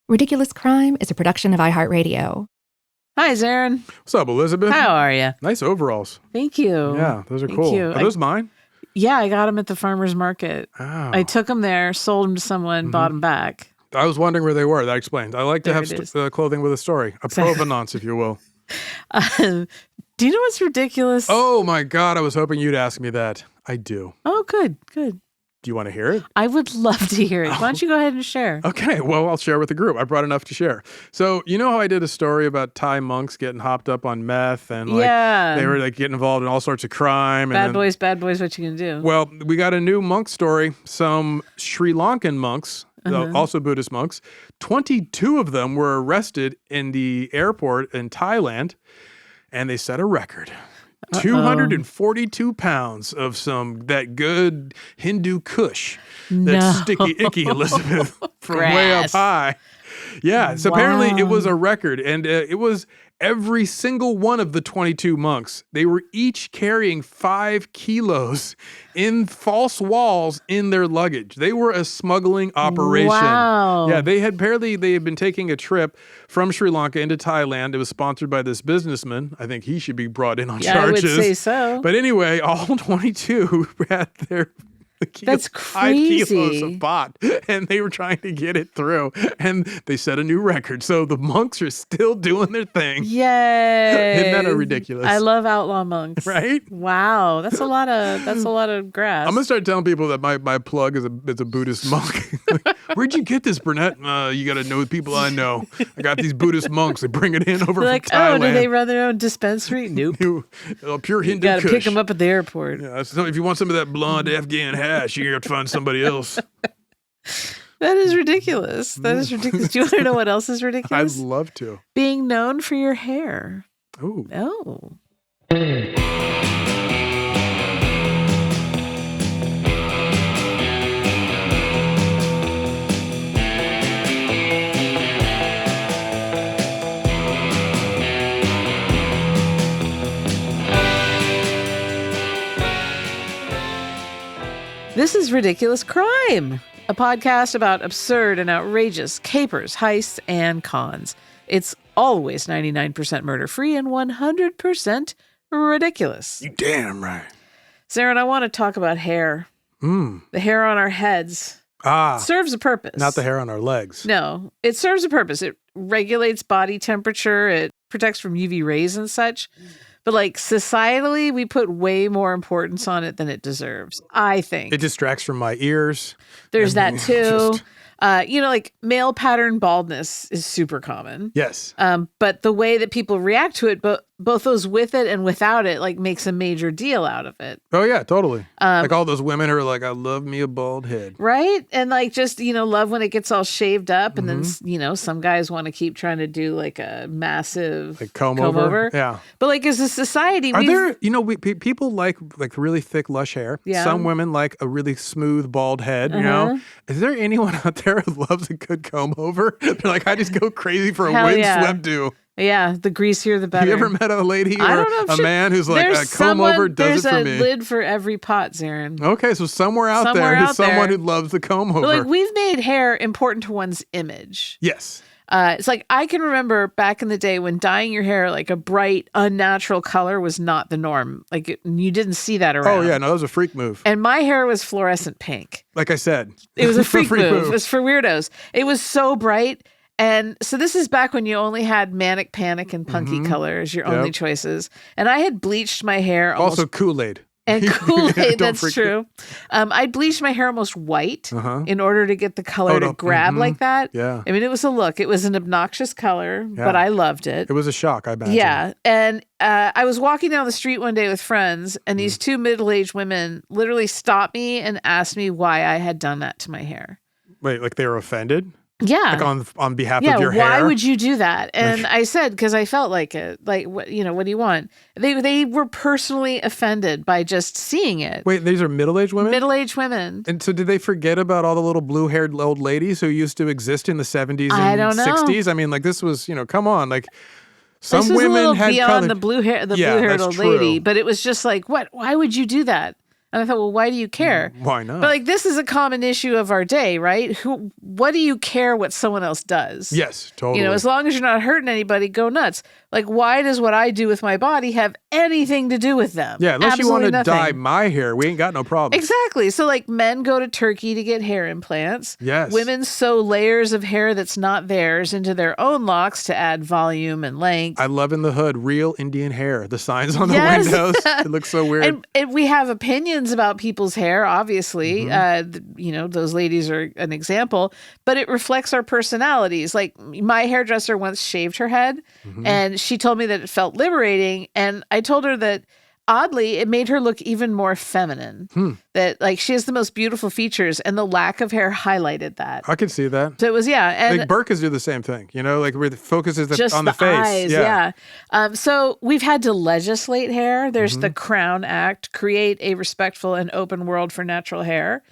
Ridiculous Crime is a production of iHeartRadio. Hi, Zaron. What's up, Elizabeth? How are you? Nice overalls. Thank you. Yeah, those are Thank cool. you. Are those mine? Yeah, I got them at the farmer's market. Oh. I took them there, sold them to someone, bought them back. I was wondering where they were. That explains. I like to There have it is. clothing with a story. A provenance, if you will. Do you know what's ridiculous? Oh, my God. I was hoping you'd ask me that. I do. Oh, good. Do you want to hear it? I would love to hear it. Why don't you go ahead and share? Okay, well, I'll share with the group. I brought enough to share. So, you know how I did a story about Thai monks getting hopped up on meth and they were getting involved in all sorts of crime. Bad boys, what you gonna do? Well, we got a new monk story. Some Sri Lankan monks, also Buddhist monks, 22 of them were arrested in the airport in Thailand, and they set a record. 242 pounds of that good Hindu kush. That sticky, icky, Elizabeth, from way up high. Yeah, so apparently it was a record, and it was every single one of the 22 monks. They were each carrying 5 kilos in false walls in their luggage. They were a smuggling operation. Wow. Yeah, they had been taking a trip from Sri Lanka into Thailand. It was sponsored by this businessman. I think he should be brought in on charges. I would say so. But anyway, all 22 had their... That's 5 crazy. kilos of pot, and they were trying to get it through, and they set a new record. So the monks are still doing their thing. Yay! Isn't that ridiculous? I love outlaw monks. Right? Wow, that's a lot of grass. I'm gonna start telling people that my plug is a Buddhist monk. Where'd you get this, Burnett? You got to know the people I know. I got these Buddhist monks. They bring it in over from Thailand. Do they run their own dispensary? Nope. Pure Hindu You got to kush. pick them up at the airport. Yeah, so if you want some of that blonde Afghan hash, you got to find somebody else. That is ridiculous. Do you want to know what else is ridiculous? I'd love to. Being known for your hair. Ooh. Oh. This is Ridiculous Crime, a podcast about absurd and outrageous capers, heists, and cons. It's always 99% murder-free and 100% ridiculous. You damn right. Zaron, I want to talk about hair. The hair on our heads. It serves a purpose. Not the hair on our legs. No, it serves a purpose. It regulates body temperature. It protects from UV rays and such. But societally, we put way more importance on it than it deserves, I think. It distracts from my ears. There's that too. Male pattern baldness is super common. Yes. But the way that people react to it, both those with it and without it, makes a major deal out of it. Oh, yeah, totally. All those women are like, I love me a bald head. Right? And love when it gets all shaved up. And then, some guys want to keep trying to do a massive comb over. Yeah. But as a society, are there, people like really thick, lush hair. Yeah. Some women like a really smooth, bald head, you know? Is there anyone out there who loves a good comb over? They're like, I just go crazy for a windswept do. Yeah, the greasier the better. You ever met a lady or a man who's like, a comb over does it for me? There's a lid for every pot, Zaron. Okay, so somewhere out there is someone who loves the comb over. But we've made hair important to one's image. Yes. It's I can remember back in the day when dyeing your hair a bright, unnatural color was not the norm. You didn't see that around. Oh, yeah, no, that was a freak move. And my hair was fluorescent pink. Like I said. It was a freak move. It was for weirdos. It was so bright. And so this is back when you only had manic panic and punky color as your only choices. And I had bleached my hair. Also Kool-Aid. And Kool-Aid, that's true. I bleached my hair almost white in order to get the color to grab like that. Yeah. I mean, it was a look. It was an obnoxious color, but I loved it. It was a shock, I imagine. Yeah. And I was walking down the street one day with friends, and these two middle-aged women literally stopped me and asked me why I had done that to my hair. Wait, they were offended? Yeah. On behalf of your hair? Why would you do that? And I said, because I felt like it. What do you want? They were personally offended by just seeing it. Wait, these are middle-aged women? Middle-aged women. And so did they forget about all the little blue-haired old ladies who used to exist in the 70s and I don't know. 60s? I mean, this was, come on, some this was women a little had beyond color. the blue-haired old true. lady, but it was just what? Why would you do that? And I thought, well, why do you care? Why not? But like, this is a common issue of our day, right? What do you care what someone else does? Yes, totally. You know, as long as you're not hurting anybody, go nuts. Like, why does what I do with my body have anything to do with them? Yeah, unless Absolutely you want to nothing. dye my hair, we ain't got no problem. Exactly. So like men go to Turkey to get hair implants. Yes. Women sew layers of hair that's not theirs into their own locks to add volume and length. I love in the hood, real Indian hair. The signs on the Yes. windows. It looks so weird. And we have opinions about people's hair, obviously. Mm-hmm. You know, those ladies are an example, but it reflects our personalities. Like my hairdresser once shaved her head and she told me that it felt liberating. And I told her that oddly, it made her look even more feminine. That like she has the most beautiful features and the lack of hair highlighted that. I can see that. So it was, yeah. And Like burkas do the same thing, you know, like where the focus is just on the face. eyes, yeah. So we've had to legislate hair. There's the Crown Act, create a respectful and open world for natural hair.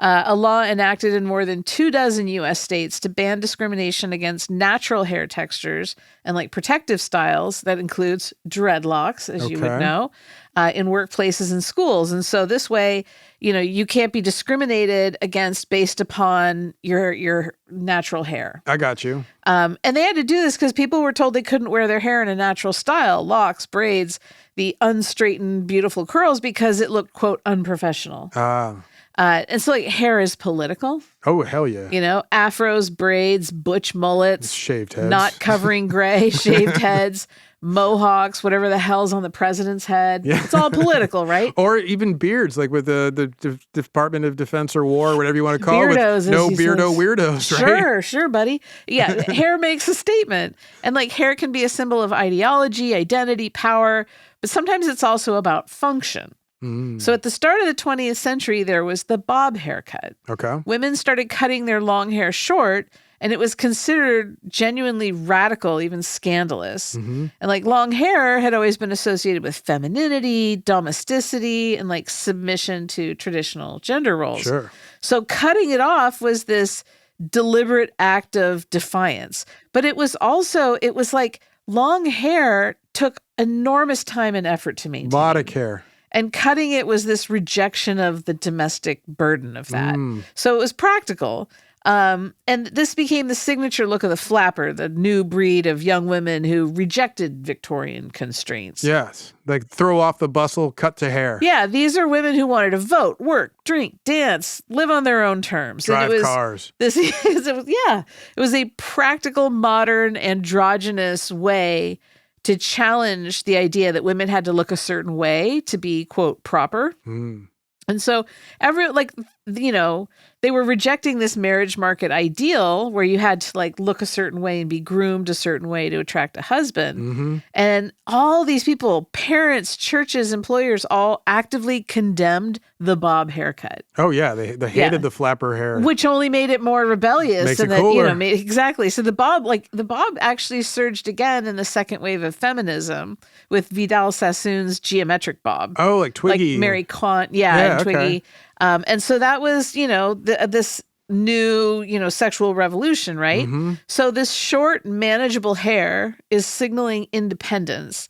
A law enacted in more than 24 U.S. states to ban discrimination against natural hair textures and like protective styles. That includes dreadlocks, as you would Okay. know, in workplaces and schools. And so this way, you know, you can't be discriminated against based upon your natural hair. I got you. And they had to do this because people were told they couldn't wear their hair in a natural style, locks, braids, the unstraightened, beautiful curls, because it looked, quote, unprofessional. And so like hair is political, Oh, hell yeah. you know, afros, braids, butch mullets, Shaved heads. not covering gray, shaved heads, mohawks, whatever the hell's on the president's head. Yeah. It's all political, right? Or even beards, like with the Department of Defense or War, whatever you want to call Beardos, it. With no as he beardo says. weirdos, right? Sure, buddy. Yeah, hair makes a statement. And like hair can be a symbol of ideology, identity, power, but sometimes it's also about function. So at the start of the 20th century, there was the bob haircut. Okay. Women started cutting their long hair short, and it was considered genuinely radical, even scandalous. And like long hair had always been associated with femininity, domesticity, and like submission to traditional gender roles. Sure. So cutting it off was this deliberate act of defiance. But it was like long hair took enormous time and effort to maintain. A lot of care. And cutting it was this rejection of the domestic burden of that. So it was practical. And this became the signature look of the flapper, the new breed of young women who rejected Victorian constraints. Yes. Like throw off the bustle, cut to hair. Yeah, these are women who wanted to vote, work, drink, dance, live on their own terms. Drive and it was cars. It was a practical, modern, androgynous way to challenge the idea that women had to look a certain way to be, quote, proper. And so they were rejecting this marriage market ideal where you had to like look a certain way and be groomed a certain way to attract a husband. And all these people, parents, churches, employers, all actively condemned the bob haircut. Oh, yeah. They hated the flapper hair. Which only made it more rebellious. Makes and it that, cooler. Exactly. So the bob actually surged again in the second wave of feminism with Vidal Sassoon's geometric bob. Oh, like Twiggy. Like Mary Quant. And okay. Twiggy. And so that was, this new, sexual revolution, right? So this short, manageable hair is signaling independence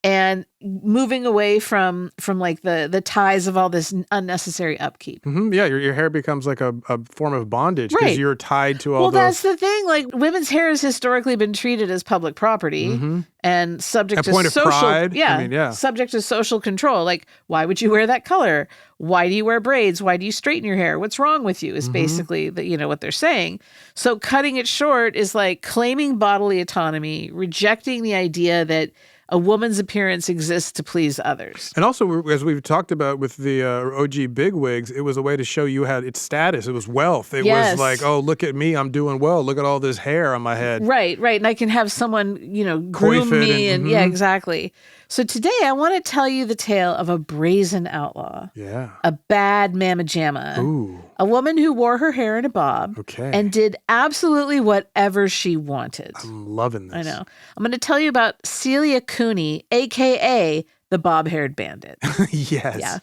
and moving away from like the ties of all this unnecessary upkeep. Yeah, your hair becomes like a form of bondage because Right. you're tied to all Well, those. that's the thing. Like women's hair has historically been treated as public property and subject A to point of social pride. Yeah, I mean, yeah. subject to social control. Like, why would you wear that color? Why do you wear braids? Why do you straighten your hair? What's wrong with you? Is basically what they're saying. So cutting it short is like claiming bodily autonomy, rejecting the idea that a woman's appearance exists to please others. And also, as we've talked about with the OG bigwigs, it was a way to show you had its status. It was wealth. It Yes. was like, oh, look at me, I'm doing well. Look at all this hair on my head. Right. And I can have someone, groom Coiffed me. and- And yeah, exactly. So today I want to tell you the tale of a brazen outlaw, Yeah. a bad mamma jamma, Ooh. a woman who wore her hair in a bob Okay. and did absolutely whatever she wanted. I'm loving this. I know. I'm going to tell you about Celia Cooney, a.k.a. the bob-haired bandit. Yes. Yeah.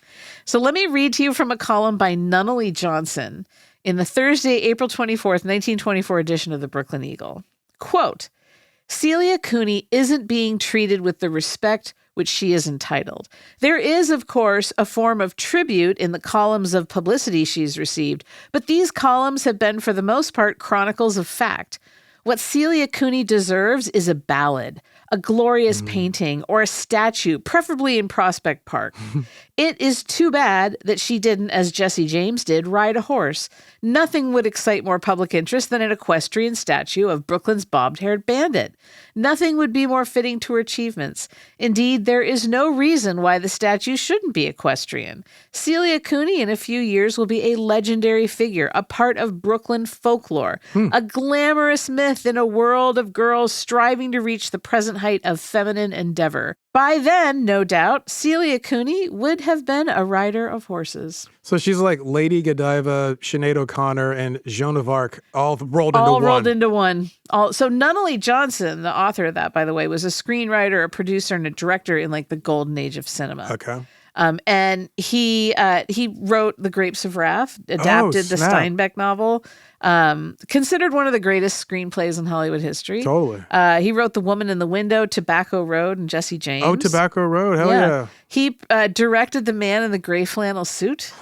So let me read to you from a column by Nunnally Johnson in the Thursday, April 24th, 1924 edition of the Brooklyn Eagle. Quote, Celia Cooney isn't being treated with the respect which she is entitled. There is, of course, a form of tribute in the columns of publicity she's received, but these columns have been, for the most part, chronicles of fact. What Celia Cooney deserves is a ballad, a glorious painting, or a statue, preferably in Prospect Park. It is too bad that she didn't, as Jesse James did, ride a horse. Nothing would excite more public interest than an equestrian statue of Brooklyn's bobbed-haired bandit. Nothing would be more fitting to her achievements. Indeed, there is no reason why the statue shouldn't be equestrian. Celia Cooney, in a few years, will be a legendary figure, a part of Brooklyn folklore, a glamorous myth in a world of girls striving to reach the present height of feminine endeavor. By then, no doubt, Celia Cooney would have been a rider of horses. So she's like Lady Godiva, Sinead O'Connor, and Joan of Arc all rolled into one. So Nunnally Johnson, the author of that, by the way, was a screenwriter, a producer, and a director in like the golden age of cinema. Okay. And he wrote The Grapes of Wrath, adapted the Steinbeck novel, considered one of the greatest screenplays in Hollywood history. Totally. He wrote The Woman in the Window, Tobacco Road, and Jesse James. Oh, Tobacco Road. Hell yeah. He directed The Man in the Gray Flannel Suit.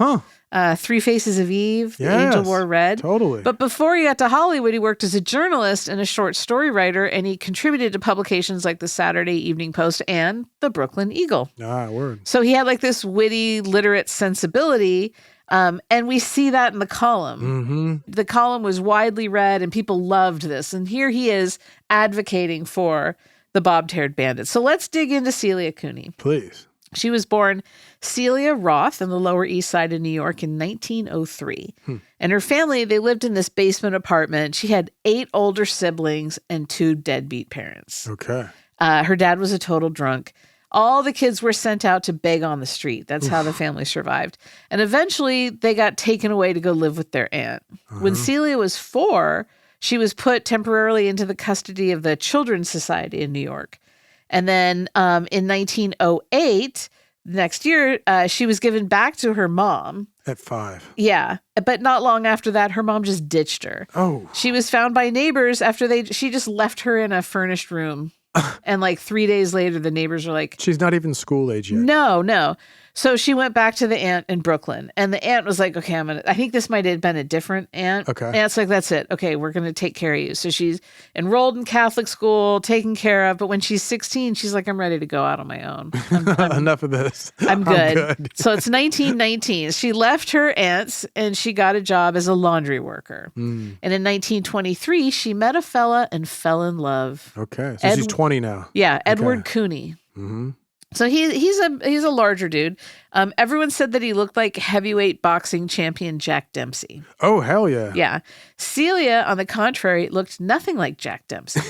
Three Faces of Eve, The Angel Wore Red. Totally. But before he got to Hollywood, he worked as a journalist and a short story writer, and he contributed to publications like the Saturday Evening Post and the Brooklyn Eagle. Word. So he had like this witty, literate sensibility, and we see that in the column. Mm-hmm. The column was widely read, and people loved this. And here he is advocating for the bobbed-haired bandit. So let's dig into Celia Cooney. Please. She was born Celia Roth in the Lower East Side of New York in 1903. And her family, they lived in this basement apartment. She had 8 older siblings and 2 deadbeat parents. Okay. Her dad was a total drunk. All the kids were sent out to beg on the street. That's how the family survived. And eventually, they got taken away to go live with their aunt. When Celia was 4, she was put temporarily into the custody of the Children's Society in New York. And then in 1908, next year, she was given back to her mom. At 5. Yeah. But not long after that, her mom just ditched her. Oh. She was found by neighbors after she just left her in a furnished room. And like 3 days later, the neighbors were like... She's not even school age yet. No. So she went back to the aunt in Brooklyn. And the aunt was like, okay, I think this might have been a different aunt. Okay. Aunt's like, that's it. Okay, we're going to take care of you. So she's enrolled in Catholic school, taken care of. But when she's 16, she's like, I'm ready to go out on my own. Enough of this. I'm good. So it's 1919. She left her aunts and she got a job as a laundry worker. And in 1923, she met a fella and fell in love. Okay. So she's 20 now. Yeah. Edward Cooney. Mm-hmm. So he's a larger dude. Everyone said that he looked like heavyweight boxing champion Jack Dempsey. Oh, hell yeah. Yeah. Celia, on the contrary, looked nothing like Jack Dempsey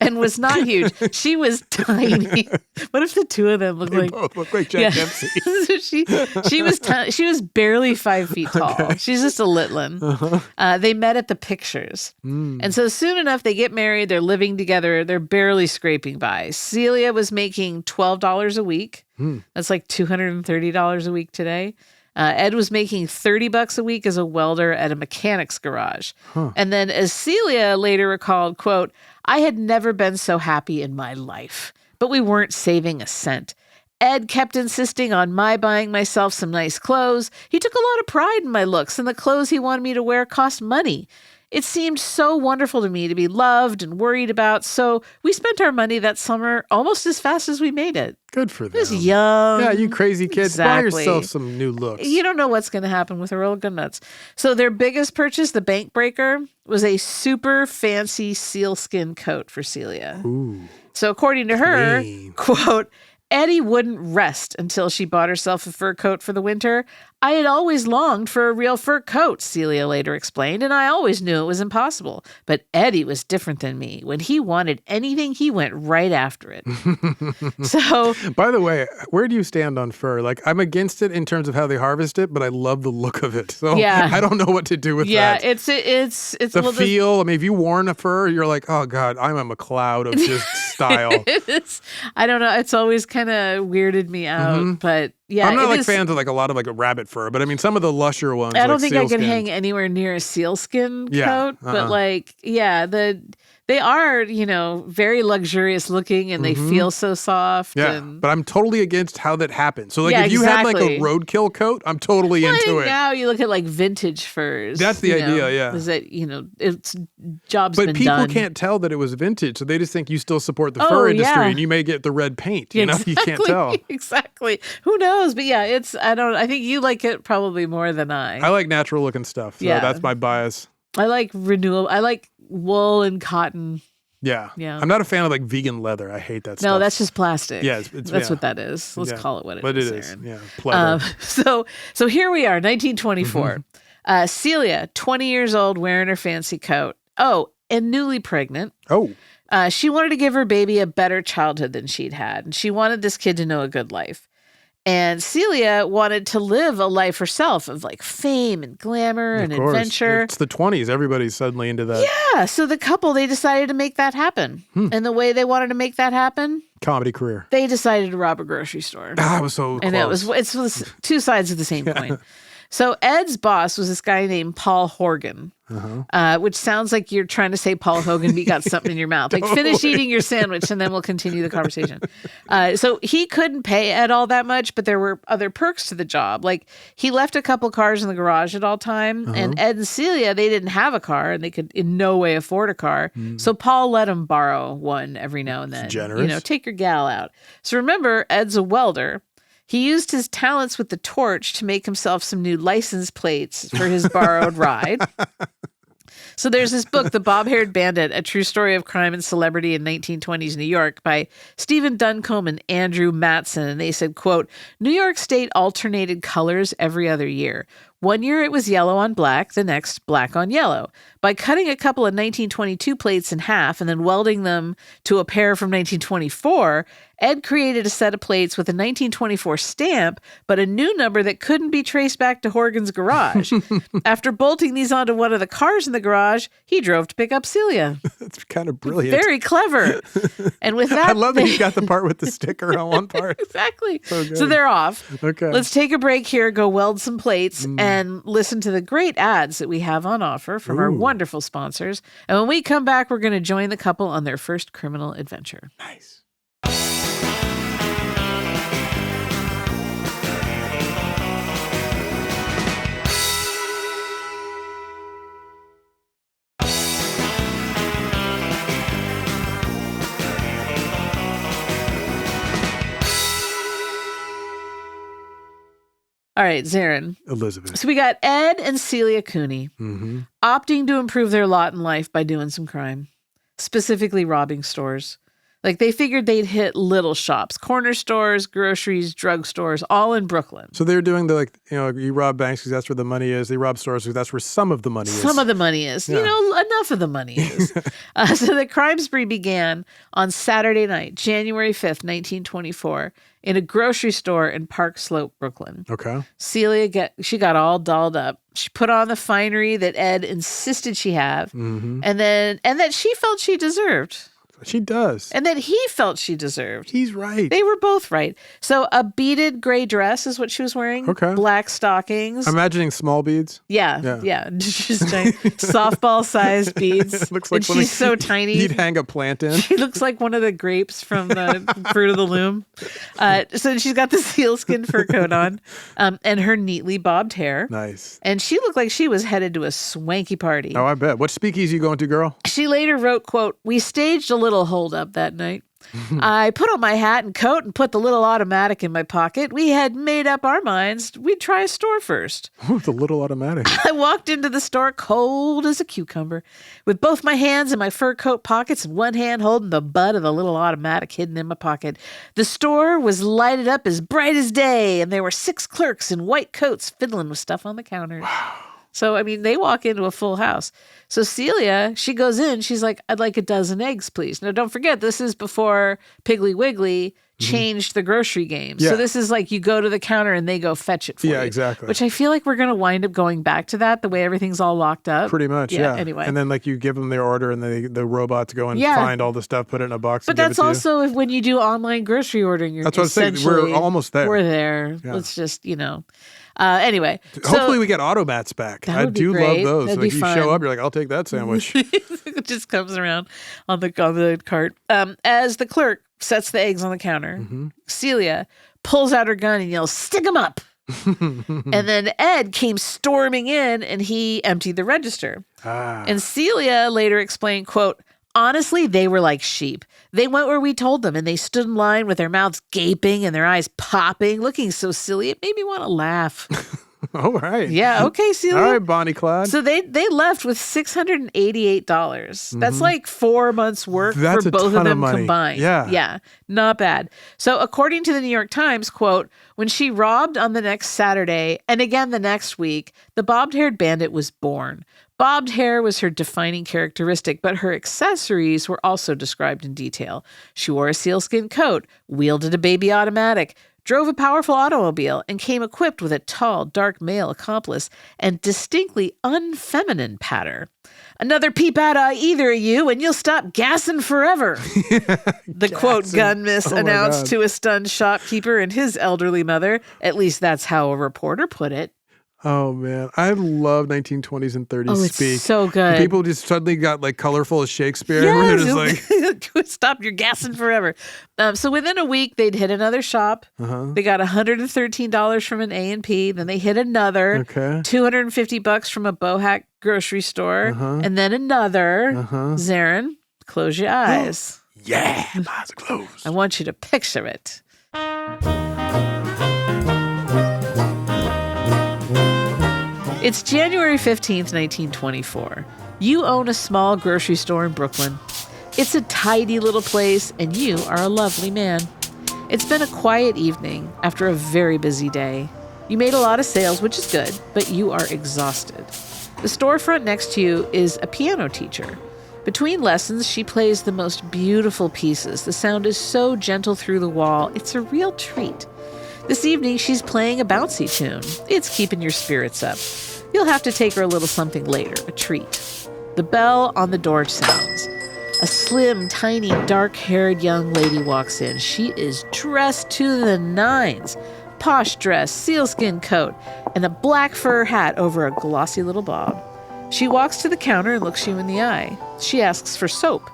and was not huge. She was tiny. What if the two of them looked They both look like Jack Dempsey. So she was barely 5 feet tall. Okay. She's just a litlin. They met at the pictures. And so soon enough, they get married. They're living together. They're barely scraping by. Celia was making $12 a week. That's like $230 a week today. Ed was making $30 a week as a welder at a mechanic's garage. And then, as Celia later recalled, quote, I had never been so happy in my life, but we weren't saving a cent. Ed kept insisting on my buying myself some nice clothes. He took a lot of pride in my looks, and the clothes he wanted me to wear cost money. It seemed so wonderful to me to be loved and worried about, so we spent our money that summer almost as fast as we made it. Good for them. It was young. Yeah, you crazy kids. Exactly. Buy yourself some new looks. You don't know what's going to happen with her old gun nuts. So their biggest purchase, the bank breaker, was a super fancy sealskin coat for Celia. Ooh. So according to her, quote, Eddie wouldn't rest until she bought herself a fur coat for the winter. I had always longed for a real fur coat, Celia later explained, and I always knew it was impossible. But Eddie was different than me. When he wanted anything, he went right after it. So, by the way, where do you stand on fur? Like, I'm against it in terms of how they harvest it, but I love the look of it. So yeah. I don't know what to do with that. Yeah, it's the feel. I mean, if you worn a fur, you're like, oh God, I'm a McLeod of just style. I don't know. It's always kind of weirded me out, but yeah, I'm not like fans of like a lot of like a rabbit fur, but I mean some of the lusher ones. I don't like think I could hang anywhere near a sealskin coat, but like the They are, very luxurious looking and they feel so soft. Yeah, and... but I'm totally against how that happens. So, if you exactly. had like a roadkill coat, I'm totally into it. Now you look at like vintage furs. That's the idea, yeah. Is that, it's job's but been people done. can't tell that it was vintage, so they just think you still support the fur industry and you may get the red paint. You can't tell. Exactly. Who knows? But yeah, I think you like it probably more than I. I like natural looking stuff. So that's my bias. I like renewal. I like wool and cotton. Yeah. Yeah. I'm not a fan of like vegan leather. I hate that stuff. No, that's just plastic. Yeah. That's what that is. Let's call it what it is. But it is. Aaron. Yeah. Pleather. So here we are, 1924. Celia, 20 years old, wearing her fancy coat. Oh, and newly pregnant. Oh. She wanted to give her baby a better childhood than she'd had. And she wanted this kid to know a good life. And Celia wanted to live a life herself of like fame and glamour and adventure. It's the 20s. Everybody's suddenly into that. Yeah. So the couple, they decided to make that happen. And the way they wanted to make that happen, comedy career. they decided to rob a grocery store. I was so And close. it's two sides of the same coin. So Ed's boss was this guy named Paul Horgan, which sounds like you're trying to say Paul Hogan, but you got something in your mouth. Like, finish eating your sandwich, and then we'll continue the conversation. So he couldn't pay Ed all that much, but there were other perks to the job. Like, he left a couple cars in the garage at all time, and Ed and Celia, they didn't have a car, and they could in no way afford a car. So Paul let them borrow one every now and then. Generous. Take your gal out. So remember, Ed's a welder. He used his talents with the torch to make himself some new license plates for his borrowed ride. So there's this book, The Bob-Haired Bandit, A True Story of Crime and Celebrity in 1920s New York by Stephen Duncombe and Andrew Matson. And they said, quote, New York State alternated colors every other year. One year it was yellow on black, the next black on yellow. By cutting a couple of 1922 plates in half and then welding them to a pair from 1924, Ed created a set of plates with a 1924 stamp, but a new number that couldn't be traced back to Horgan's garage. After bolting these onto one of the cars in the garage, he drove to pick up Celia. That's kind of brilliant. Very clever. And with that, I love that you got the part with the sticker on one part. Exactly. So they're off. Okay. Let's take a break here, go weld some plates, and listen to the great ads that we have on offer from our wonderful sponsors. And when we come back, we're going to join the couple on their first criminal adventure. Nice. All right, Zaron. Elizabeth. So we got Ed and Celia Cooney opting to improve their lot in life by doing some crime, specifically robbing stores. Like, they figured they'd hit little shops, corner stores, groceries, drugstores, all in Brooklyn. So they're doing you rob banks because that's where the money is. They rob stores because that's where some of the money is. Some of the money is. Yeah. Enough of the money is. So the crime spree began on Saturday night, January 5th, 1924, in a grocery store in Park Slope, Brooklyn. Okay. Celia got all dolled up. She put on the finery that Ed insisted she have, and that she felt she deserved. She does. And that he felt she deserved. He's right. They were both right. So a beaded gray dress is what she was wearing. Okay. Black stockings. I'm imagining small beads. Yeah. Just giant softball-sized beads. Looks like and she's so tiny. You'd hang a plant in. She looks like one of the grapes from the Fruit of the Loom. So she's got the sealskin fur coat on, and her neatly bobbed hair. Nice. And she looked like she was headed to a swanky party. Oh, I bet. What speakeasy you going to, girl? She later wrote, quote, "We staged a little hold up that night. I put on my hat and coat and put the little automatic in my pocket. We had made up our minds we'd try a store first. Oh, the little automatic. I walked into the store cold as a cucumber, with both my hands in my fur coat pockets and one hand holding the butt of the little automatic hidden in my pocket. The store was lighted up as bright as day, and there were 6 clerks in white coats fiddling with stuff on the counters." Wow. So, I mean, they walk into a full house. So Celia, she goes in. She's like, "I'd like a dozen eggs, please." Now, don't forget, this is before Piggly Wiggly changed the grocery game. Yeah. So this is like you go to the counter and they go fetch it for you. Yeah, exactly. Which I feel like we're going to wind up going back to that, the way everything's all locked up. Pretty much, yeah. Anyway. And then like you give them their order and the robots go and find all the stuff, put it in a box But and give it that's to also if when you do online grocery ordering. You're That's what I'm saying. We're almost there. We're there. Yeah. Let's just, anyway. Hopefully we get automats back. I do love those. That'd like be you fun. show up, you're like, I'll take that sandwich. It just comes around on the cart. As the clerk sets the eggs on the counter, Celia pulls out her gun and yells, "Stick 'em up!" And then Ed came storming in and he emptied the register. And Celia later explained, quote, "Honestly, they were like sheep. They went where we told them and they stood in line with their mouths gaping and their eyes popping, looking so silly. It made me want to laugh." All right. Yeah. Okay, Celia. All right, Bonnie Clyde. So they left with $688. That's like 4 months' work for both of them combined. Yeah. Not bad. So according to the New York Times, quote, "When she robbed on the next Saturday and again the next week, the bobbed-haired bandit was born. Bobbed hair was her defining characteristic, but her accessories were also described in detail. She wore a sealskin coat, wielded a baby automatic, drove a powerful automobile, and came equipped with a tall, dark male accomplice and distinctly unfeminine patter. Another peep out of either of you and you'll stop gassing forever." The quote gun miss announced to a stunned shopkeeper and his elderly mother. At least that's how a reporter put it. Oh, man. I love 1920s and 30s speak. It's so good. People just suddenly got like colorful as Shakespeare. Yes. We're just like, stop, you're gassing forever. So within a week, they'd hit another shop. They got $113 from an A&P. Then they hit another. $250 from a Bohack grocery store. And then another. Zaron, close your eyes. Yeah, my eyes are closed. I want you to picture it. It's January 15th, 1924. You own a small grocery store in Brooklyn. It's a tidy little place, and you are a lovely man. It's been a quiet evening after a very busy day. You made a lot of sales, which is good, but you are exhausted. The storefront next to you is a piano teacher. Between lessons, she plays the most beautiful pieces. The sound is so gentle through the wall, it's a real treat. This evening, she's playing a bouncy tune. It's keeping your spirits up. You'll have to take her a little something later, a treat. The bell on the door sounds. A slim, tiny, dark-haired young lady walks in. She is dressed to the nines. Posh dress, sealskin coat, and a black fur hat over a glossy little bob. She walks to the counter and looks you in the eye. She asks for soap.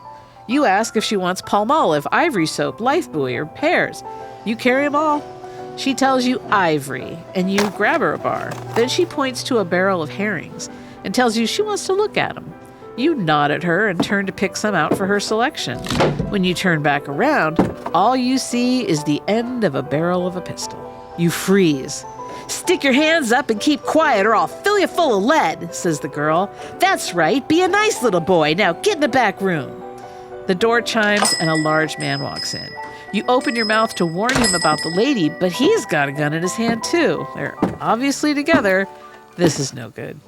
You ask if she wants Palmolive, Ivory soap, Lifebuoy, or pears. You carry them all. She tells you Ivory, and you grab her a bar. Then she points to a barrel of herrings and tells you she wants to look at them. You nod at her and turn to pick some out for her selection. When you turn back around, all you see is the end of a barrel of a pistol. You freeze. "Stick your hands up and keep quiet or I'll fill you full of lead," says the girl. "That's right, be a nice little boy. Now get in the back room." The door chimes and a large man walks in. You open your mouth to warn him about the lady, but he's got a gun in his hand too. They're obviously together. This is no good.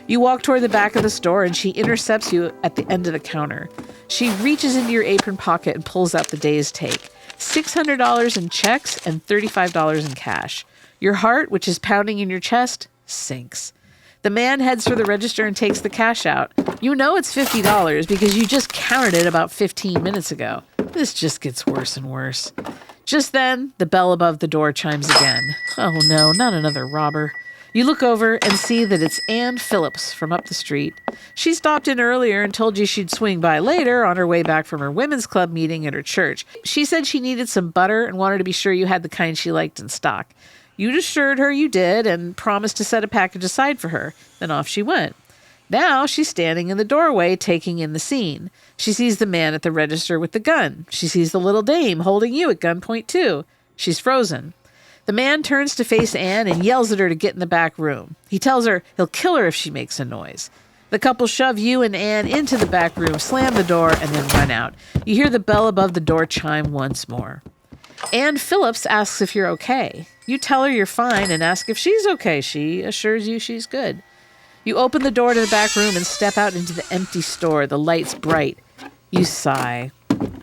You walk toward the back of the store and she intercepts you at the end of the counter. She reaches into your apron pocket and pulls out the day's take. $600 in checks and $35 in cash. Your heart, which is pounding in your chest, sinks. The man heads for the register and takes the cash out. You know it's $50 because you just counted it about 15 minutes ago. This just gets worse and worse. Just then, the bell above the door chimes again. Oh no, not another robber. You look over and see that it's Ann Phillips from up the street. She stopped in earlier and told you she'd swing by later on her way back from her women's club meeting at her church. She said she needed some butter and wanted to be sure you had the kind she liked in stock. You assured her you did and promised to set a package aside for her. Then off she went. Now she's standing in the doorway taking in the scene. She sees the man at the register with the gun. She sees the little dame holding you at gunpoint too. She's frozen. The man turns to face Anne and yells at her to get in the back room. He tells her he'll kill her if she makes a noise. The couple shove you and Anne into the back room, slam the door, and then run out. You hear the bell above the door chime once more. Ann Phillips asks if you're okay. You tell her you're fine and ask if she's okay. She assures you she's good. You open the door to the back room and step out into the empty store, the lights bright. You sigh.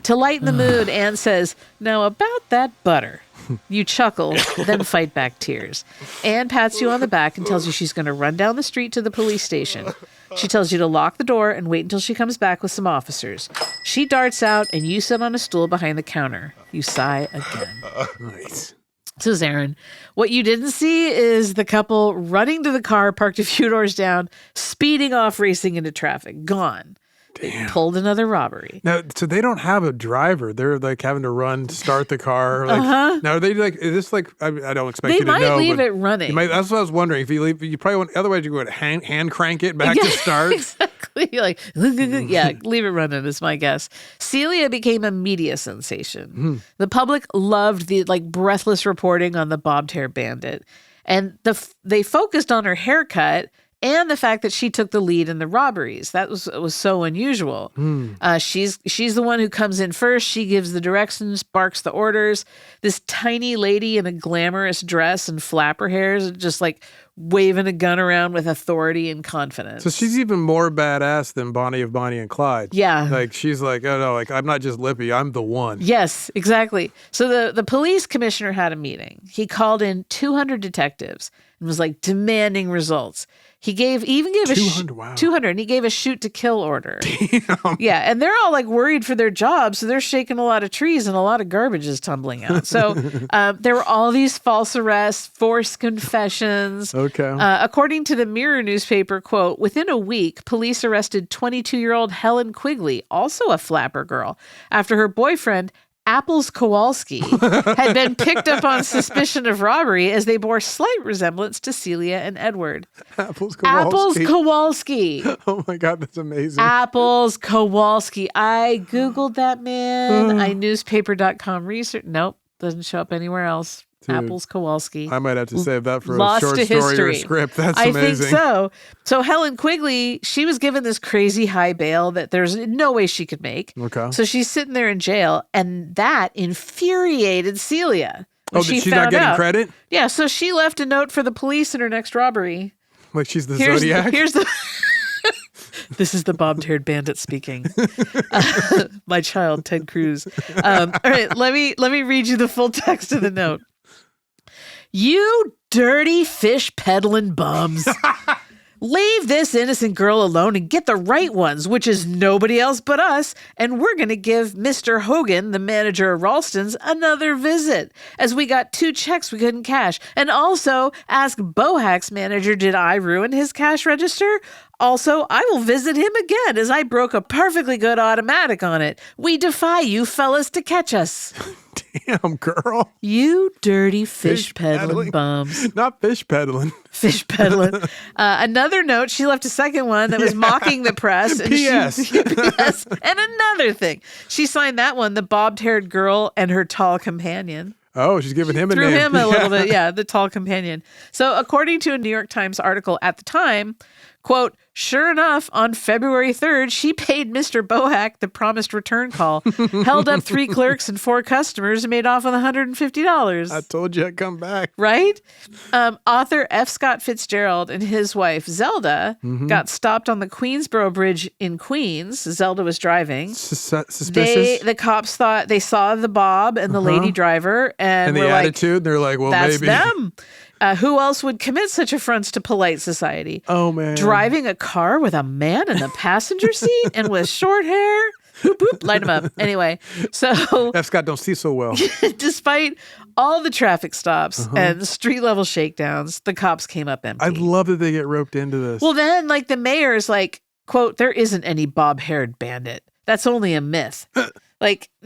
To lighten the mood, Anne says, "Now about that butter." You chuckle, then fight back tears. Anne pats you on the back and tells you she's going to run down the street to the police station. She tells you to lock the door and wait until she comes back with some officers. She darts out and you sit on a stool behind the counter. You sigh again. Nice. So, Zaron, what you didn't see is the couple running to the car parked a few doors down, speeding off, racing into traffic. Gone. They pulled another robbery. Now, so they don't have a driver. They're like having to run, start the car. Like, now, are they like, is this like, I don't expect you to know. They might leave it running. That's what I was wondering. If you leave, you probably want, otherwise you would hand crank it back to start. Exactly. Like, yeah, leave it running is my guess. Celia became a media sensation. The public loved the breathless reporting on the bobbed-hair bandit. And they focused on her haircut and the fact that she took the lead in the robberies. That was so unusual. She's the one who comes in first. She gives the directions, barks the orders. This tiny lady in a glamorous dress and flapper hairs, just like waving a gun around with authority and confidence. So she's even more badass than Bonnie of Bonnie and Clyde. Yeah. Like she's like, oh no, like I'm not just Lippy, I'm the one. Yes, exactly. So the police commissioner had a meeting. He called in 200 detectives and was like demanding results. He even gave 200, and he gave a shoot to kill order. Damn. Yeah, and they're all like worried for their jobs, so they're shaking a lot of trees and a lot of garbage is tumbling out. So there were all these false arrests, forced confessions. Okay. According to the Mirror newspaper, quote, within a week, police arrested 22-year-old Helen Quigley, also a flapper girl, after her boyfriend Apples Kowalski had been picked up on suspicion of robbery as they bore slight resemblance to Celia and Edward. Apples Kowalski. Oh my God, that's amazing. Apples Kowalski. I Googled that man. iNewspaper.com research. Nope, doesn't show up anywhere else. Dude, Apples Kowalski. I might have to save that for a short story or a script. That's amazing. I think so. So Helen Quigley, she was given this crazy high bail that there's no way she could make. Okay. So she's sitting there in jail, and that infuriated Celia. Oh, she's not getting credit? Yeah, so she left a note for the police in her next robbery. Like she's the Zodiac? This is the bobbed-haired bandit speaking. My child, Ted Cruz. All right, let me read you the full text of the note. You dirty fish-peddlin bums. Leave this innocent girl alone and get the right ones, which is nobody else but us, and we're going to give Mr. Hogan, the manager of Ralston's, another visit, as we got 2 checks we couldn't cash. And also, ask Bohack's manager, did I ruin his cash register? Also, I will visit him again, as I broke a perfectly good automatic on it. We defy you fellas to catch us. Damn, girl. You dirty fish-peddling bums. Not fish-peddling. Fish-peddling. Another note, she left a second one that was mocking the press. And P.S. P.S. And another thing. She signed that one, the bobbed-haired girl and her tall companion. Oh, she's giving him a name. Threw him a little bit, yeah, the tall companion. So according to a New York Times article at the time, quote, sure enough, on February 3rd, she paid Mr. Bohack the promised return call, held up 3 clerks and 4 customers, and made off with $150. I told you I'd come back. Right? Author F. Scott Fitzgerald and his wife, Zelda, got stopped on the Queensboro Bridge in Queens. Zelda was driving. Suspicious? The cops thought they saw the Bob and the lady driver. And the attitude, they're like, well, that's maybe. Them. Who else would commit such affronts to polite society? Oh, man. Driving a car with a man in the passenger seat and with short hair? Boop, boop, light him up. Anyway, so... F. Scott don't see so well. Despite all the traffic stops and street-level shakedowns, the cops came up empty. I love that they get roped into this. Well, then, the mayor's like, quote, there isn't any bob-haired bandit. That's only a myth.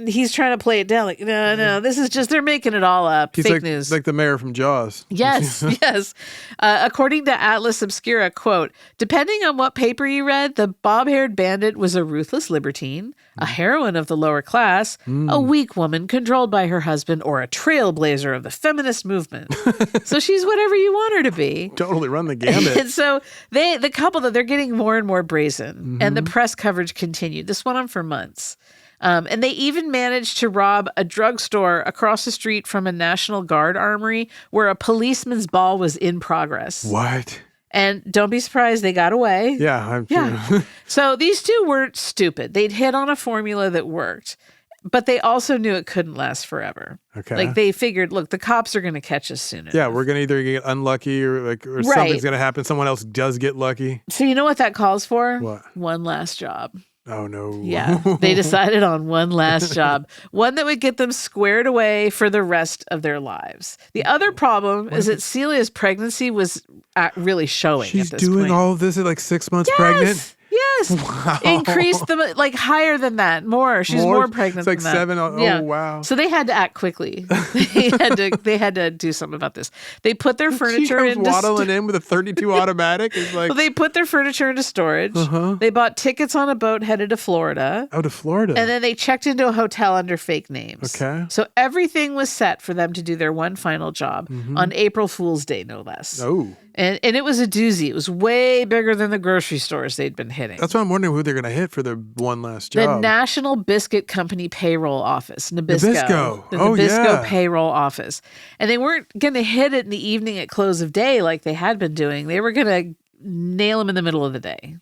He's trying to play it down. Like, no, this is just, they're making it all up. He's fake news. Like the mayor from Jaws. Yes, yes. According to Atlas Obscura, quote, depending on what paper you read, the bob-haired bandit was a ruthless libertine, a heroine of the lower class, a weak woman controlled by her husband, or a trailblazer of the feminist movement. So she's whatever you want her to be. Totally run the gamut. And so the couple, they're getting more and more brazen, and the press coverage continued. This went on for months. And they even managed to rob a drugstore across the street from a National Guard armory where a policeman's ball was in progress. What? And don't be surprised, they got away. Yeah. So these two weren't stupid. They'd hit on a formula that worked. But they also knew it couldn't last forever. Okay. Like they figured, look, the cops are going to catch us soon enough. Yeah, we're going to either get unlucky or something's going to happen. Someone else does get lucky. So you know what that calls for? What? One last job. Oh, no. Yeah, they decided on one last job, one that would get them squared away for the rest of their lives. The other problem is that Celia's pregnancy was really showing She's at this doing point. all of this at like 6 months pregnant? Yes. Wow. Increased them like higher than that. More. She's more pregnant It's like than that. 7. Oh, wow. So they had to act quickly. they had to do something about this. They put their furniture She comes waddling in with a 32 automatic. It's like, well, they put their furniture into storage. Uh-huh. They bought tickets on a boat headed to Florida. oh, to Florida. And then they checked into a hotel under fake names. Okay. So everything was set for them to do their one final job on April Fool's Day, no less. Oh. And it was a doozy. It was way bigger than the grocery stores they'd been hitting. That's why I'm wondering who they're going to hit for their one last job. The National Biscuit Company Payroll Office, Nabisco. Nabisco. The Oh, Nabisco yeah. Payroll Office. And they weren't going to hit it in the evening at close of day like they had been doing. They were going to nail them in the middle of the day.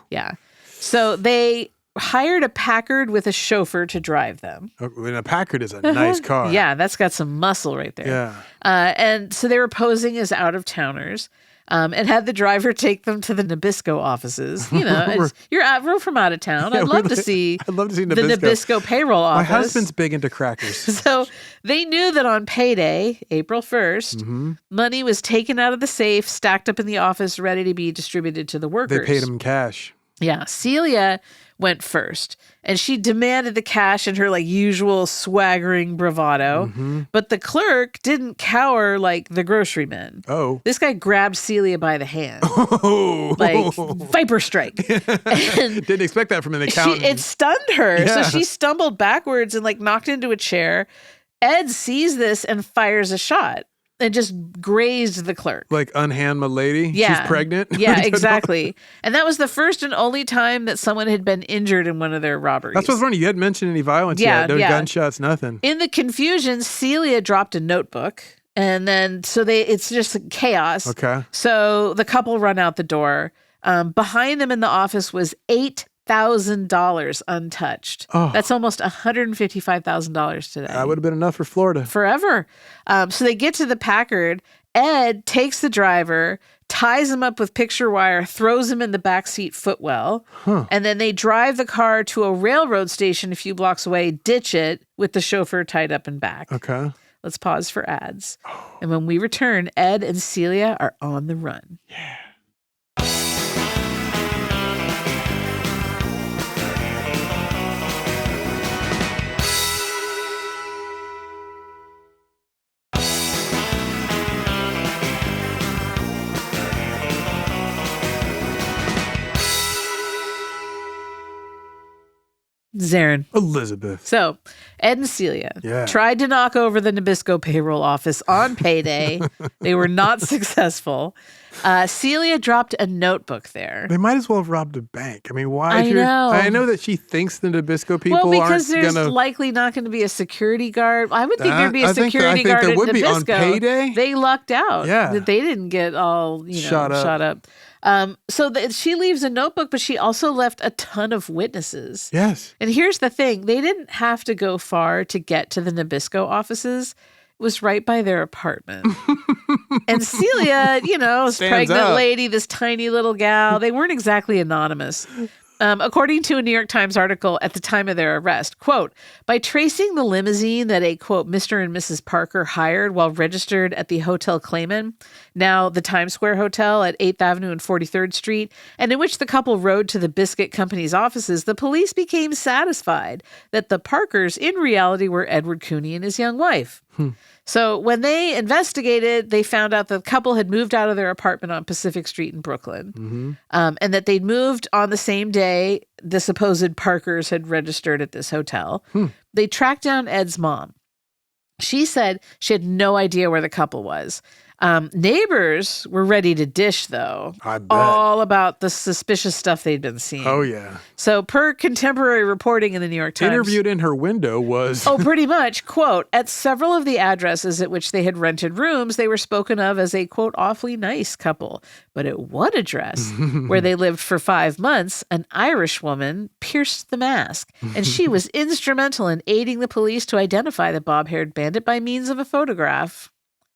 Yeah. So they hired a Packard with a chauffeur to drive them. And a Packard is a nice car. Yeah, that's got some muscle right there. Yeah. And so they were posing as out-of-towners. And had the driver take them to the Nabisco offices. You know, we're from out of town. I'd love to see I'd love to see the Nabisco. Nabisco payroll office. My husband's big into crackers. So they knew that on payday, April 1st, money was taken out of the safe, stacked up in the office, ready to be distributed to the workers. They paid him cash. Yeah. Celia went first, and she demanded the cash in her like usual swaggering bravado. But the clerk didn't cower like the grocery men. Oh. This guy grabbed Celia by the hand. Oh. Like viper strike. And didn't expect that from an accountant. it stunned her. Yeah. So she stumbled backwards and like knocked into a chair. Ed sees this and fires a shot and just grazed the clerk. Like unhand my lady. Yeah. She's pregnant. Yeah, exactly. And that was the first and only time that someone had been injured in one of their robberies. That's what's funny. You hadn't mentioned any violence yet. No gunshots, nothing. In the confusion, Celia dropped a notebook. And then, it's just chaos. Okay. So the couple run out the door. Behind them in the office was $8,000 untouched. Oh. That's almost $155,000 today. That would have been enough for Florida. Forever. So they get to the Packard. Ed takes the driver, ties him up with picture wire, throws him in the backseat footwell. And then they drive the car to a railroad station a few blocks away, ditch it with the chauffeur tied up and back. Okay. Let's pause for ads. And when we return, Ed and Celia are on the run. Yeah. Zaron. Elizabeth. So, Ed and Celia tried to knock over the Nabisco payroll office on payday. They were not successful. Celia dropped a notebook there. They might as well have robbed a bank. I mean, why? I know that she thinks the Nabisco people well, because aren't there's gonna... likely not going to be a security guard. I would think there'd be a I think security guard there at would be Nabisco. on payday. They lucked out. Yeah. That they didn't get all shot up. So she leaves a notebook, but she also left a ton of witnesses. Yes. And here's the thing. They didn't have to go far to get to the Nabisco offices. It was right by their apartment. And Celia, this pregnant lady, this tiny little gal, they weren't exactly anonymous. According to a New York Times article at the time of their arrest, quote, by tracing the limousine that a, quote, Mr. and Mrs. Parker hired while registered at the Hotel Clayman, now the Times Square Hotel at 8th Avenue and 43rd Street, and in which the couple rode to the Biscuit Company's offices, the police became satisfied that the Parkers in reality were Edward Cooney and his young wife. So when they investigated, they found out the couple had moved out of their apartment on Pacific Street in Brooklyn, and that they'd moved on the same day the supposed Parkers had registered at this hotel. They tracked down Ed's mom. She said she had no idea where the couple was. Neighbors were ready to dish, though. I bet. All about the suspicious stuff they'd been seeing. Oh, yeah. So per contemporary reporting in the New York Times. Interviewed in her window was... Oh, pretty much. Quote, at several of the addresses at which they had rented rooms, they were spoken of as a, quote, awfully nice couple. But at one address, where they lived for 5 months, an Irish woman pierced the mask. And she was instrumental in aiding the police to identify the bob-haired bandit by means of a photograph.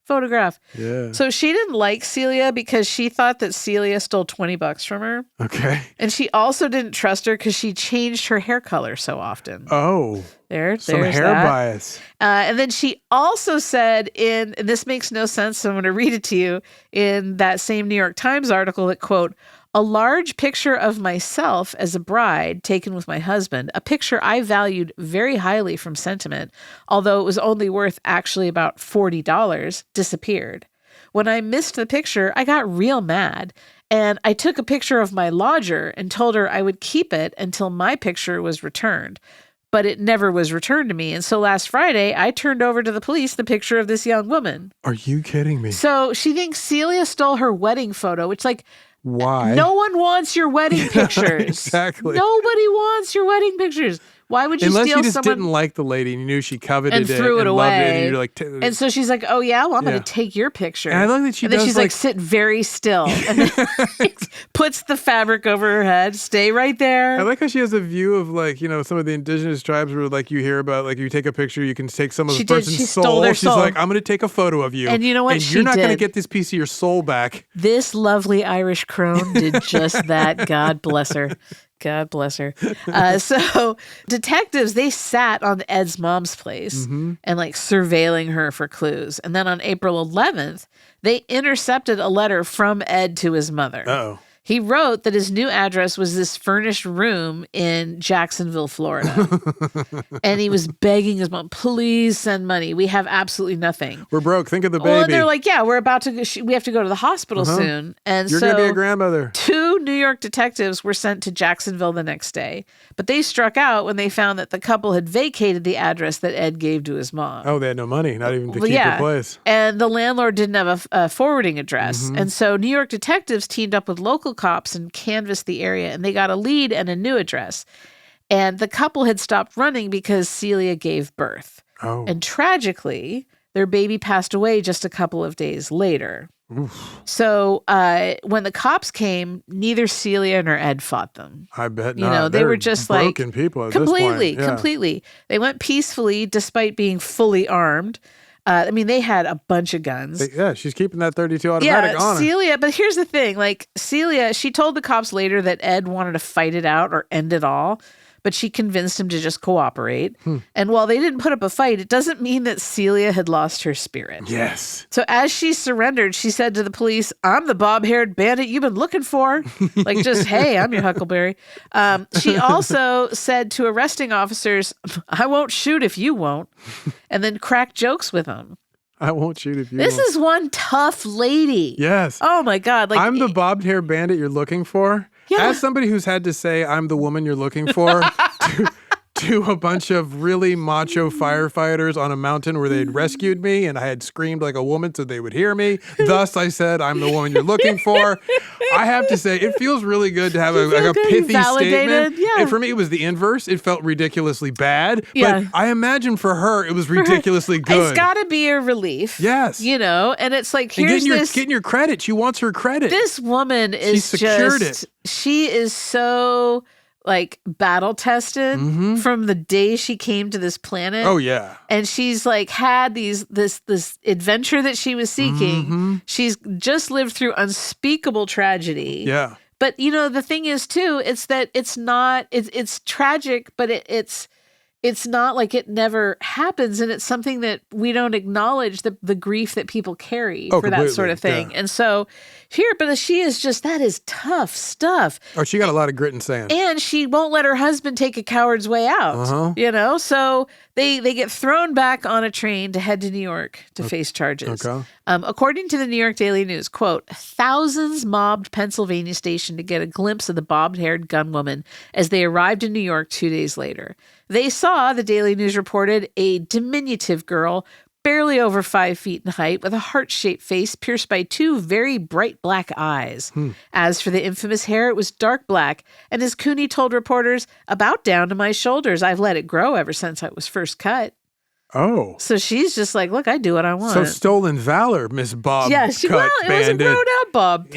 Yeah. So she didn't like Celia because she thought that Celia stole $20 from her. Okay. And she also didn't trust her because she changed her hair color so often. Oh. There's some hair bias. And then she also said and this makes no sense, so I'm going to read it to you, in that same New York Times article that, quote, a large picture of myself as a bride taken with my husband, a picture I valued very highly from sentiment, although it was only worth actually about $40, disappeared. When I missed the picture, I got real mad, and I took a picture of my lodger and told her I would keep it until my picture was returned. But it never was returned to me. And so last Friday, I turned over to the police the picture of this young woman. Are you kidding me? So she thinks Celia stole her wedding photo, which, like, why? No one wants your wedding pictures. Exactly. Nobody wants your wedding pictures. Why would you Unless steal you just someone didn't like the lady and you knew she coveted and threw it away? Loved it, and you're like, and so she's like, "Oh yeah, well I'm going to take your picture." And I like that she and then does she's like, "Sit very still," and then puts the fabric over her head. Stay right there. I like how she has a view of, like, you know, some of the indigenous tribes where, like, you hear about, like, you take a picture, you can take some of the person's She soul. stole their She's soul. like, I'm going to take a photo of you, and you know what? And you're not going to get this piece of your soul back. This lovely Irish crone did just that. God bless her. God bless her. So detectives, they sat on Ed's mom's place and, like, surveilling her for clues. And then on April 11th, they intercepted a letter from Ed to his mother. Uh-oh. He wrote that his new address was this furnished room in Jacksonville, Florida. And he was begging his mom, please send money. We have absolutely nothing. We're broke. Think of the baby. Well, and they're like, yeah, we're about to go, we have to go to the hospital soon. And You're going to be a grandmother. 2 New York detectives were sent to Jacksonville the next day. But they struck out when they found that the couple had vacated the address that Ed gave to his mom. Oh, they had no money, not even to keep the place. And the landlord didn't have a forwarding address. And so New York detectives teamed up with local cops and canvassed the area, and they got a lead and a new address. And the couple had stopped running because Celia gave birth. Oh. And tragically, their baby passed away just a couple of days later. Oof. So when the cops came, neither Celia nor Ed fought them. I bet not. You know, they were just broken like people at completely, this point. Yeah. completely. They went peacefully despite being fully armed. I mean, they had a bunch of guns. Yeah, she's keeping that 32 automatic on her. Celia, but here's the thing. Like, Celia, she told the cops later that Ed wanted to fight it out or end it all, but she convinced him to just cooperate. And while they didn't put up a fight, it doesn't mean that Celia had lost her spirit. Yes. So as she surrendered, she said to the police, I'm the bob-haired bandit you've been looking for. Like, just, hey, I'm your Huckleberry. She also said to arresting officers, I won't shoot if you won't, and then cracked jokes with them. I won't shoot if you This won't. is one tough lady. Yes. Oh, my God. Like, I'm the bobbed-haired bandit you're looking for. Yeah. As somebody who's had to say I'm the woman you're looking for to a bunch of really macho firefighters on a mountain where they'd rescued me and I had screamed like a woman so they would hear me. Thus, I said, I'm the woman you're looking for. I have to say, it feels really good to have a pithy statement. Yeah. And for me, it was the inverse. It felt ridiculously bad. Yeah. But I imagine for her, it was ridiculously good. It's got to be a relief. Yes. You know, and it's like, And here's getting your credit. She wants her credit. This woman is secured just, she is so, like, battle tested from the day she came to this planet. Oh, yeah. And she's, like, had this adventure that she was seeking. She's just lived through unspeakable tragedy. Yeah. But, you know, the thing is, too, it's that it's not, it's tragic, but it's not like it never happens. And it's something that we don't acknowledge the grief that people carry for that sort of thing. Yeah. And so here, but she is just, that is tough stuff. Oh, she got a lot of grit and sand. And she won't let her husband take a coward's way out, you know? So they get thrown back on a train to head to New York to face charges. Okay. According to the New York Daily News, quote, thousands mobbed Pennsylvania Station to get a glimpse of the bobbed-haired gunwoman as they arrived in New York 2 days later. They saw, the Daily News reported, a diminutive girl barely over 5 feet in height, with a heart-shaped face pierced by 2 very bright black eyes. As for the infamous hair, it was dark black, and as Cooney told reporters, about down to my shoulders. I've let it grow ever since I was first cut. Oh. So she's just like, look, I do what I want. So stolen valor, Miss Bob. Yeah, well, it was a grown out Bob.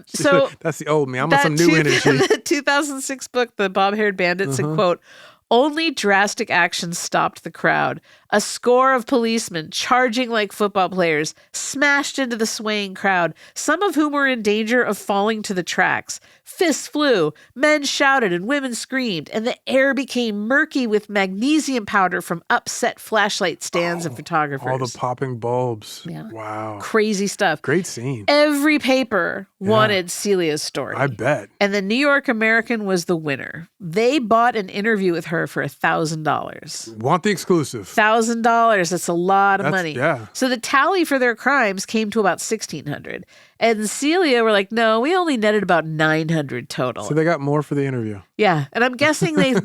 So that's the old me. I'm on some new energy. The 2006 book, The Bob-Haired Bandit, said, quote, only drastic action stopped the crowd. A score of policemen, charging like football players, smashed into the swaying crowd, some of whom were in danger of falling to the tracks. Fists flew, men shouted, and women screamed, and the air became murky with magnesium powder from upset flashlight stands of photographers. All the popping bulbs. Yeah. Wow. Crazy stuff. Great scene. Every paper wanted Celia's story. I bet. And the New York American was the winner. They bought an interview with her for $1,000. Want the exclusive. $1,000. That's a lot of money. Yeah. So the tally for their crimes came to about $1,600. And Celia were like, no, we only netted about $900 total. So they got more for the interview. Yeah. And I'm guessing they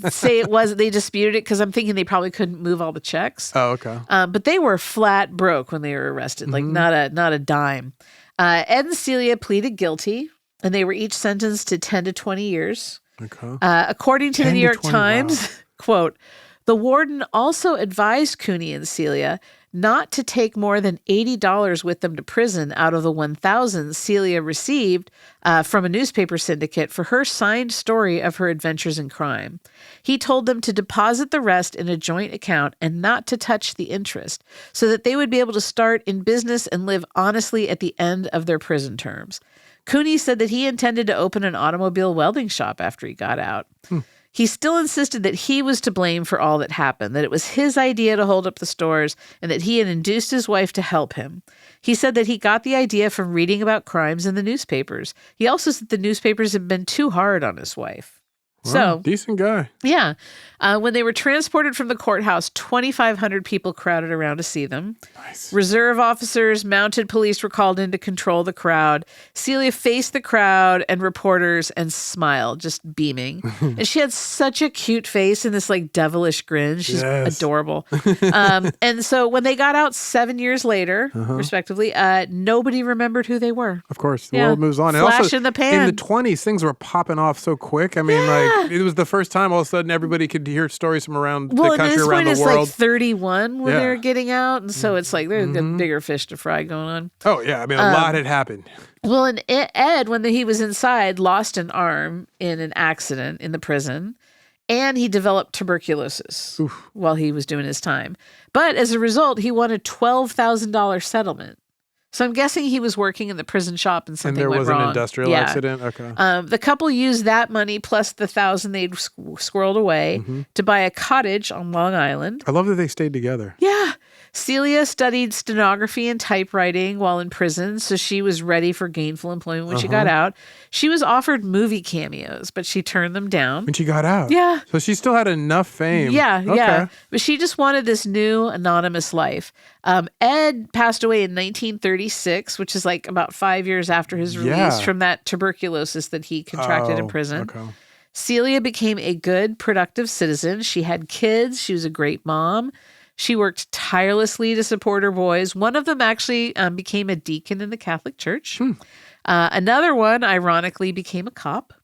say they disputed it because I'm thinking they probably couldn't move all the checks. Oh, okay. But they were flat broke when they were arrested, like not a dime. Ed and Celia pleaded guilty, and they were each sentenced to 10 to 20 years. Okay. According to the New York 20, Times, wow. quote, the warden also advised Cooney and Celia not to take more than $80 with them to prison out of the $1,000 Celia received from a newspaper syndicate for her signed story of her adventures in crime. He told them to deposit the rest in a joint account and not to touch the interest so that they would be able to start in business and live honestly at the end of their prison terms. Cooney said that he intended to open an automobile welding shop after he got out. He still insisted that he was to blame for all that happened, that it was his idea to hold up the stores, and that he had induced his wife to help him. He said that he got the idea from reading about crimes in the newspapers. He also said the newspapers had been too hard on his wife. Well, decent guy. Yeah. When they were transported from the courthouse, 2,500 people crowded around to see them. Nice. Reserve officers, mounted police were called in to control the crowd. Celia faced the crowd and reporters and smiled, just beaming. And she had such a cute face and this like devilish grin. She's adorable. And so when they got out 7 years later, respectively, nobody remembered who they were. Of course. The world moves on. Flash and also, in the pan. In the 20s, things were popping off so quick. I mean, like, it was the first time all of a sudden everybody could hear stories from around the country, around the world. Like 31 when they were getting out. And so it's like there's a bigger fish to fry going on. Oh, yeah. I mean, a lot had happened. Well, and Ed, when he was inside, lost an arm in an accident in the prison. And he developed tuberculosis while he was doing his time. But as a result, he won a $12,000 settlement. So I'm guessing he was working in the prison shop and something went wrong. And there was an industrial accident? Okay. The couple used that money plus the $1,000 they'd squirreled away to buy a cottage on Long Island. I love that they stayed together. Yeah. Celia studied stenography and typewriting while in prison, so she was ready for gainful employment when she got out. She was offered movie cameos, but she turned them down. When she got out? Yeah. So she still had enough fame. Yeah. But she just wanted this new anonymous life. Ed passed away in 1936, which is like about 5 years after his release from that tuberculosis that he contracted in prison. Okay. Celia became a good, productive citizen. She had kids. She was a great mom. She worked tirelessly to support her boys. One of them actually became a deacon in the Catholic Church. Another one, ironically, became a cop.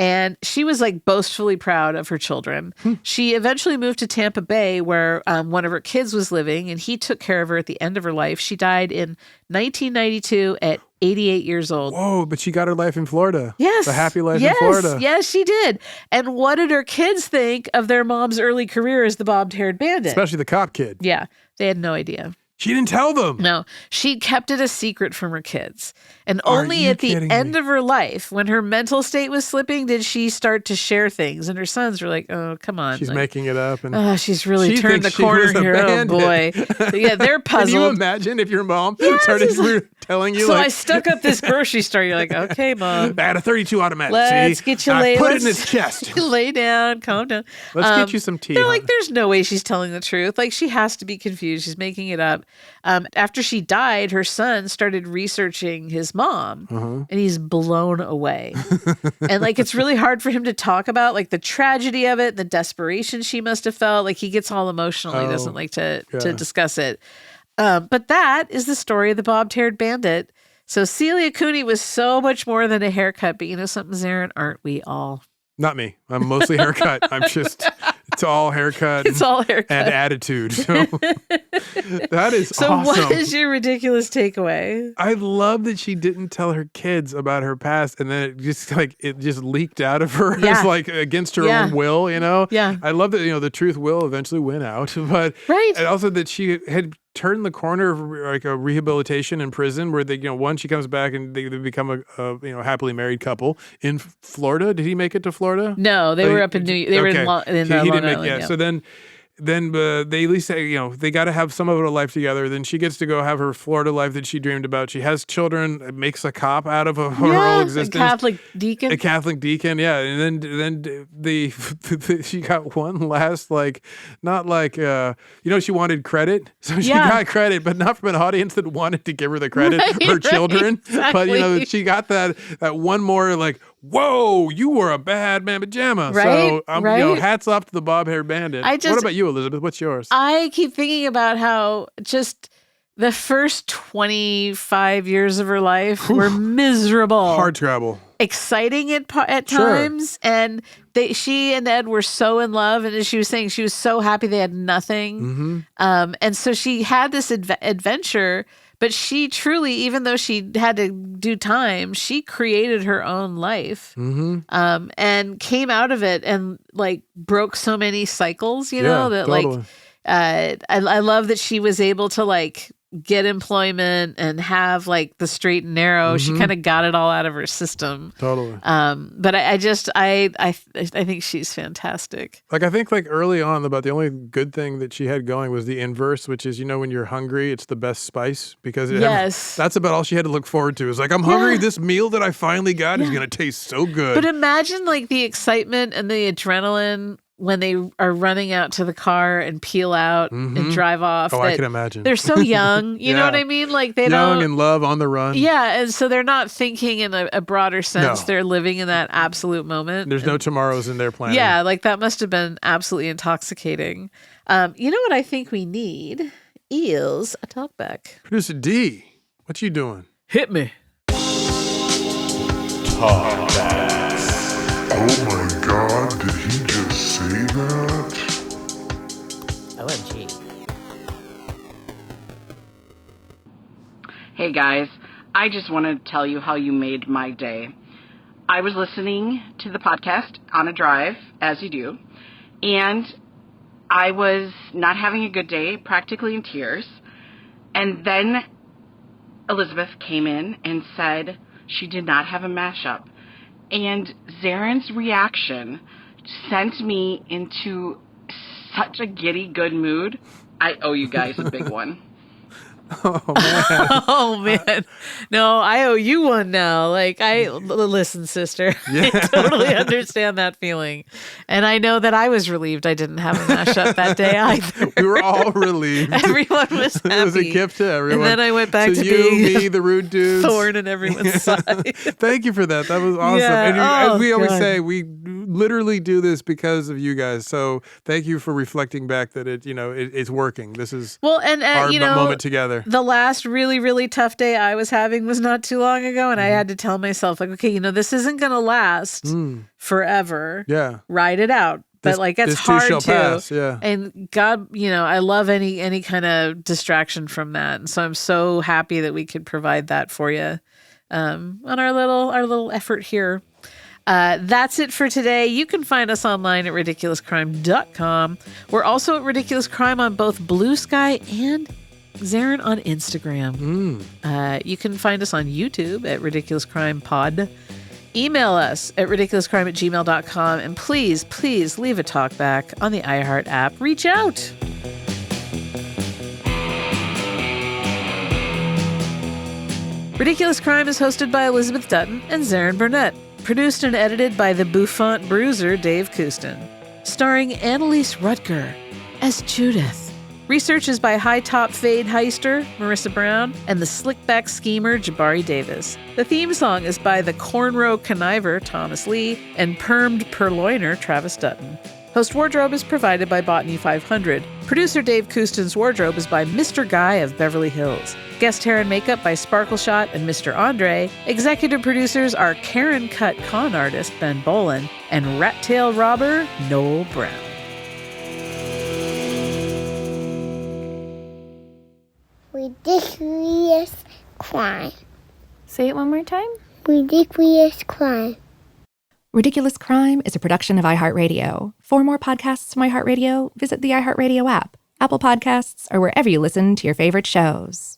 And she was like boastfully proud of her children. She eventually moved to Tampa Bay where one of her kids was living, and he took care of her at the end of her life. She died in 1992 at 88 years old. Whoa, but she got her life in Florida. Yes. The happy life in Florida. Yes, she did. And what did her kids think of their mom's early career as the bobbed-haired bandit? Especially the cop kid. Yeah, they had no idea. She didn't tell them. No, she kept it a secret from her kids. And only at the end of her life, when her mental state was slipping, did she start to share things. And her sons were like, oh, come on. She's like, making it up. And she's really turned the corner here. Oh, boy. Yeah, they're puzzled. Can you imagine if your mom started telling you? So I stuck up this grocery store. You're like, okay, Mom. I had a .32 automatic. Let's get you laid. Put it in his chest. Lay down. Calm down. Let's get you some tea. They're like, there's no way she's telling the truth. Like, she has to be confused. She's making it up. After she died, her son started researching his mom, and he's blown away. And like, it's really hard for him to talk about like the tragedy of it, the desperation she must have felt. Like, he gets all emotional. He doesn't like to discuss it. But that is the story of the bobbed-haired bandit. So Celia Cooney was so much more than a haircut, but you know something, Zaron? Aren't we all? Not me. I'm mostly haircut. It's all haircut. It's all haircut. And attitude. So that is awesome. So what is your ridiculous takeaway? I love that she didn't tell her kids about her past, and then it just leaked out of her as like against her own will, you know? Yeah. I love that, you know, the truth will eventually win out. But and also that she had turned the corner of like a rehabilitation in prison where they, you know, one, she comes back and they become a you know, happily married couple in Florida. Did he make it to Florida? No, they were up in New York. They were in Long Island. Yeah. So then they at least say, you know, they got to have some of a life together. Then she gets to go have her Florida life that she dreamed about. She has children, makes a cop out of her whole existence. A Catholic deacon. Yeah. And then she got one last, like, not like, you know, she wanted credit. So she got credit, but not from an audience that wanted to give her the credit, her children. Exactly. But, you know, she got that one more, like, whoa, you were a bad man pajama. Right? So, you know, hats off to the bob-haired bandit. What about you, Elizabeth? What's yours? I keep thinking about how just the first 25 years of her life were miserable. Hard travel. Exciting at times. And she and Ed were so in love. And as she was saying, she was so happy they had nothing. And so she had this adventure. But she truly, even though she had to do time, she created her own life and came out of it and like broke so many cycles, you know, that totally. I love that she was able to like get employment and have like the straight and narrow. She kind of got it all out of her system. Totally. But I think she's fantastic. Like, I think like early on about the only good thing that she had going was the inverse, which is, you know, when you're hungry, it's the best spice because that's about all she had to look forward to. Is like, I'm hungry. This meal that I finally got is going to taste so good. But imagine like the excitement and the adrenaline when they are running out to the car and peel out and drive off. Oh, I can imagine. They're so young. You know what I mean? Like they young and love on the run. Yeah, and so they're not thinking in a broader sense. No. They're living in that absolute moment. There's no tomorrows in their planning. Yeah, like that must have been absolutely intoxicating. You know what I think we need is a talkback. Producer D, what you doing? Hit me. Talkbacks. Oh my God, did he just say that? OMG. Hey guys, I just want to tell you how you made my day. I was listening to the podcast on a drive, as you do, and I was not having a good day, practically in tears. And then Elizabeth came in and said she did not have a mashup. And Zaron's reaction sent me into such a giddy good mood. I owe you guys a big one. Oh, man. Oh, man. No, I owe you one now. Like, listen, sister, I totally understand that feeling. And I know that I was relieved I didn't have a mashup that day either. We were all relieved. Everyone was happy. It was a gift to everyone. And then I went back to you, being me, the rude dudes. Thorn in everyone's side. Thank you for that. That was awesome. Yeah. And as we always say, we literally do this because of you guys. So thank you for reflecting back that it's working. This is our moment together. The last really, really tough day I was having was not too long ago, and I had to tell myself, like, okay, this isn't going to last forever. Yeah. Ride it out. But it's hard to. Pass. Yeah. And God, I love any kind of distraction from that. And so I'm so happy that we could provide that for you on our little effort here. That's it for today. You can find us online at ridiculouscrime.com. We're also at Ridiculous Crime on both Blue Sky and Zaron on Instagram. You can find us on YouTube at Ridiculous Crime Pod. Email us at ridiculouscrime@gmail.com. And please, please leave a talkback on the iHeart app. Reach out. Ridiculous Crime is hosted by Elizabeth Dutton and Zaron Burnett. Produced and edited by the bouffant bruiser Dave Kustin. Starring Annalise Rutger as Judith. Research is by high-top fade heister Marissa Brown and the slick-back schemer Jabari Davis. The theme song is by the cornrow conniver Thomas Lee and permed purloiner Travis Dutton. Host wardrobe is provided by Botany 500. Producer Dave Koustin's wardrobe is by Mr. Guy of Beverly Hills. Guest hair and makeup by Sparkle Shot and Mr. Andre. Executive producers are Karen Cut con artist Ben Bolin and rat tail robber Noel Brown. Ridiculous crime. Say it one more time. Ridiculous crime. Ridiculous Crime is a production of iHeartRadio. For more podcasts from iHeartRadio, visit the iHeartRadio app, Apple Podcasts, or wherever you listen to your favorite shows.